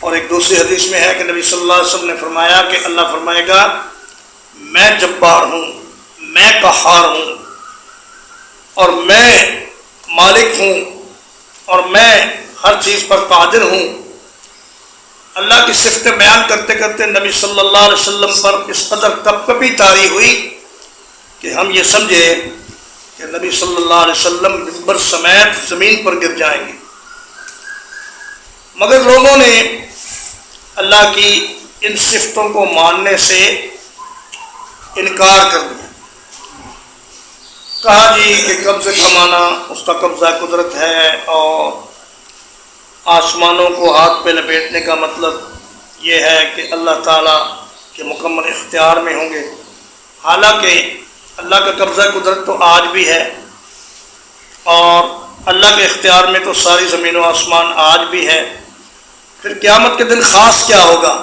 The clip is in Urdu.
اور ایک دوسری حدیث میں ہے کہ نبی صلی اللہ علیہ وسلم نے فرمایا کہ اللہ فرمائے گا میں جبار ہوں، میں قہار ہوں، اور میں مالک ہوں، اور میں ہر چیز پر قادر ہوں۔ اللہ کی صفتیں بیان کرتے کرتے نبی صلی اللہ علیہ وسلم پر اس قدر کپکپی طاری ہوئی کہ ہم یہ سمجھے کہ نبی صلی اللہ علیہ وسلم ممبر سمیت زمین پر گر جائیں گے، مگر لوگوں نے اللہ کی ان صفتوں کو ماننے سے انکار کر دیا۔ کہا جی کہ قبضے کا معنی اس کا قبضہ قدرت ہے، اور آسمانوں کو ہاتھ پہ لپیٹنے کا مطلب یہ ہے کہ اللہ تعالیٰ کے مکمل اختیار میں ہوں گے، حالانکہ اللہ کا قبضہ قدرت تو آج بھی ہے، اور اللہ کے اختیار میں تو ساری زمین و آسمان آج بھی ہے۔ پھر قیامت کے دن خاص کیا ہوگا؟